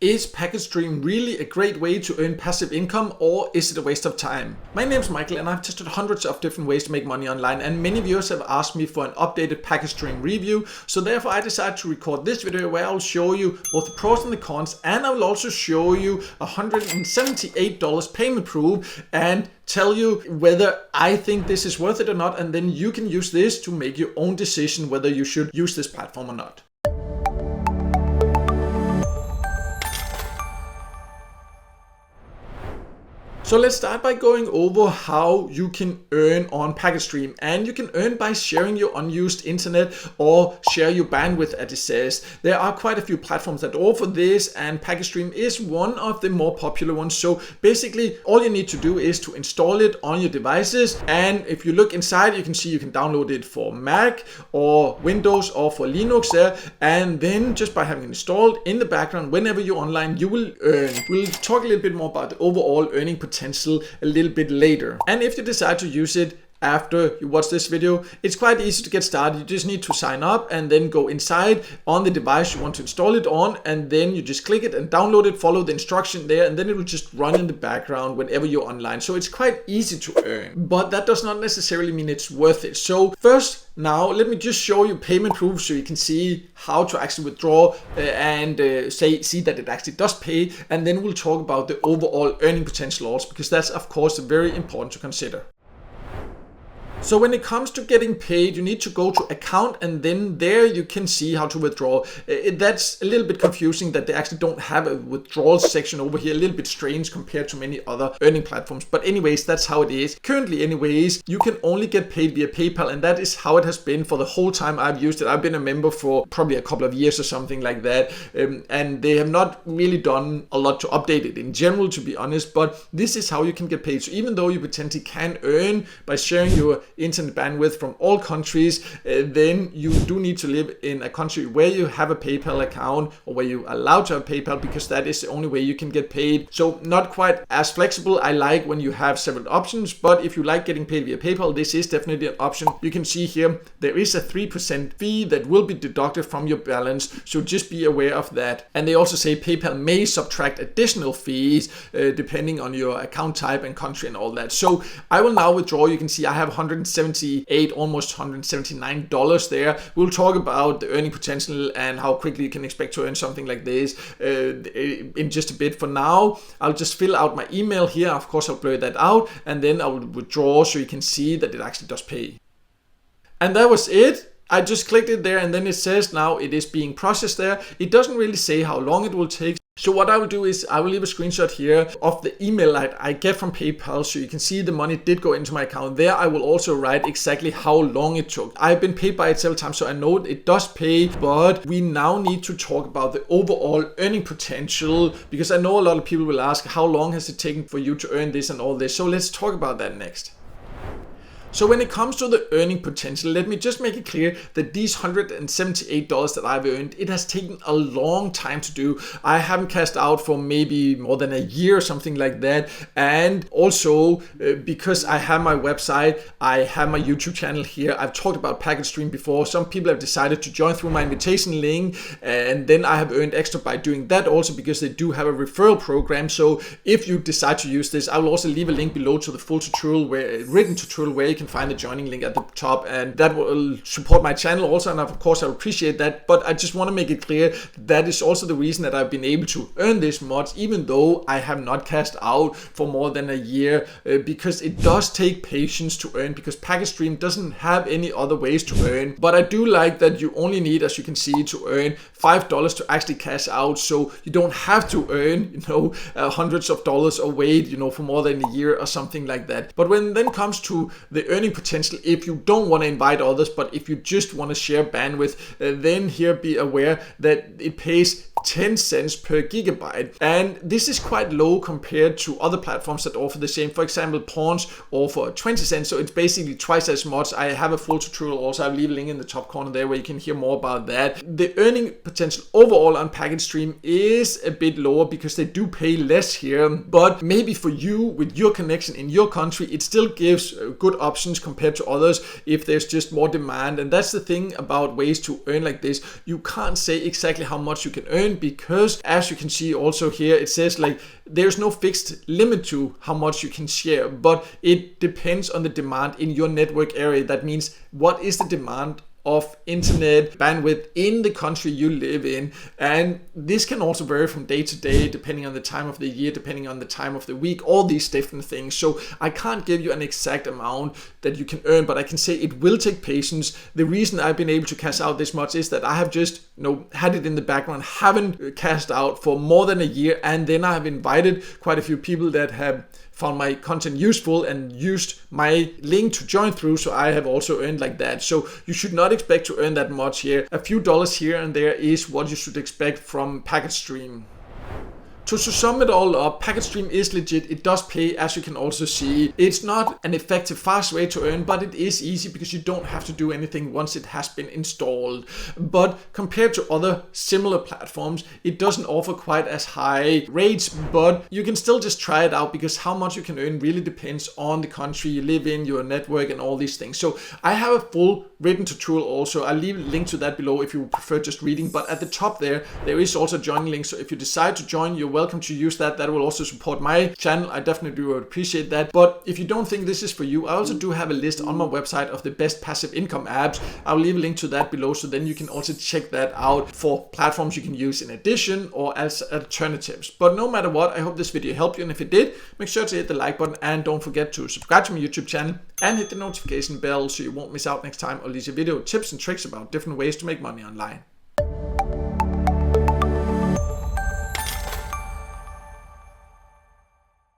Is PacketStream really a great way to earn passive income, or is it a waste of time? My name is Michael and I've tested hundreds of different ways to make money online, and many viewers have asked me for an updated PacketStream review. So therefore I decided to record this video where I'll show you both the pros and the cons, and I will also show you $178 payment proof and tell you whether I think this is worth it or not, and then you can use this to make your own decision whether you should use this platform or not. So let's start by going over how you can earn on PacketStream. And you can earn by sharing your unused internet or share your bandwidth, as it says. There are quite a few platforms that offer this, and PacketStream is one of the more popular ones. So basically all you need to do is to install it on your devices, and if you look inside you can see you can download it for Mac or Windows or for Linux there, and then just by having it installed in the background whenever you're online you will earn. We'll talk a little bit more about the overall earning potential a little bit later. And if you decide to use it after you watch this video, it's quite easy to get started. You just need to sign up and then go inside on the device you want to install it on, and then you just click it and download it, follow the instruction there, and then it will just run in the background whenever you're online. So it's quite easy to earn, but that does not necessarily mean it's worth it. So first, now let me just show you payment proof so you can see how to actually withdraw and see that it actually does pay, and then we'll talk about the overall earning potential also, because that's of course very important to consider. So when it comes to getting paid, you need to go to account, and then there you can see how to withdraw. That's a little bit confusing that they actually don't have a withdrawal section over here. A little bit strange compared to many other earning platforms. But anyways, that's how it is. Currently anyways, you can only get paid via PayPal, and that is how it has been for the whole time I've used it. I've been a member for probably a couple of years or something like that. And they have not really done a lot to update it in general, to be honest. But this is how you can get paid. So even though you potentially can earn by sharing your internet bandwidth from all countries, then you do need to live in a country where you have a PayPal account or where you're allowed to have PayPal, because that is the only way you can get paid. So not quite as flexible. I like when you have several options, but if you like getting paid via PayPal, this is definitely an option. You can see here there is a 3% fee that will be deducted from your balance, so just be aware of that. And they also say PayPal may subtract additional fees depending on your account type and country and all that. So I will now withdraw. You can see I have $178, almost $179 there. We'll talk about the earning potential and how quickly you can expect to earn something like this in just a bit. For now, I'll just fill out my email here. Of course, I'll blur that out, and then I'll withdraw so you can see that it actually does pay. And that was it. I just clicked it there, and then it says now it is being processed there. It doesn't really say how long it will take. So what I will do is I will leave a screenshot here of the email that I get from PayPal, so you can see the money did go into my account. There I will also write exactly how long it took. I've been paid by it several times, so I know it does pay, but we now need to talk about the overall earning potential, because I know a lot of people will ask how long has it taken for you to earn this and all this. So let's talk about that next. So when it comes to the earning potential, let me just make it clear that these $178 that I've earned, it has taken a long time to do. I haven't cashed out for maybe more than a year or something like that. And also because I have my website, I have my YouTube channel here. I've talked about PacketStream before. Some people have decided to join through my invitation link, and then I have earned extra by doing that also, because they do have a referral program. So if you decide to use this, I will also leave a link below to the full tutorial, written tutorial, where you can find the joining link at the top, and that will support my channel also, and of course I appreciate that. But I just want to make it clear that is also the reason that I've been able to earn this much, even though I have not cashed out for more than a year, because it does take patience to earn, because PacketStream doesn't have any other ways to earn. But I do like that you only need, as you can see, to earn $5 to actually cash out, so you don't have to earn hundreds of dollars or wait for more than a year or something like that. But when then comes to the earning potential, if you don't want to invite others, but if you just want to share bandwidth, then here be aware that it pays 10 cents per gigabyte, and this is quite low compared to other platforms that offer the same. For example, Pawns offer 20 cents, so it's basically twice as much. I have a full tutorial also. I'll leave a link in the top corner there where you can hear more about that. The earning potential overall on PacketStream is a bit lower because they do pay less here, but maybe for you with your connection in your country, it still gives good options options compared to others if there's just more demand. And that's the thing about ways to earn like this. You can't say exactly how much you can earn, because as you can see also here, it says like there's no fixed limit to how much you can share, but it depends on the demand in your network area. That means what is the demand of internet bandwidth in the country you live in. And this can also vary from day to day, depending on the time of the year, depending on the time of the week, all these different things. So I can't give you an exact amount that you can earn, but I can say it will take patience. The reason I've been able to cash out this much is that I have just had it in the background, haven't cashed out for more than a year, and then I have invited quite a few people that have found my content useful and used my link to join through, so I have also earned like that. So you should not expect to earn that much here. A few dollars here and there is what you should expect from PacketStream. So to sum it all up, PacketStream is legit. It does pay, as you can also see. It's not an effective, fast way to earn, but it is easy because you don't have to do anything once it has been installed. But compared to other similar platforms, it doesn't offer quite as high rates, but you can still just try it out, because how much you can earn really depends on the country you live in, your network, and all these things. So I have a full written tutorial also. I'll leave a link to that below if you prefer just reading, but at the top there is also a join link. So if you decide to join, you're welcome to use that. That will also support my channel. I definitely would appreciate that. But if you don't think this is for you, I also do have a list on my website of the best passive income apps. I'll leave a link to that below, so then you can also check that out for platforms you can use in addition or as alternatives. But no matter what, I hope this video helped you, and if it did, make sure to hit the like button, and don't forget to subscribe to my YouTube channel and hit the notification bell so you won't miss out next time I'll release a video, tips and tricks about different ways to make money online.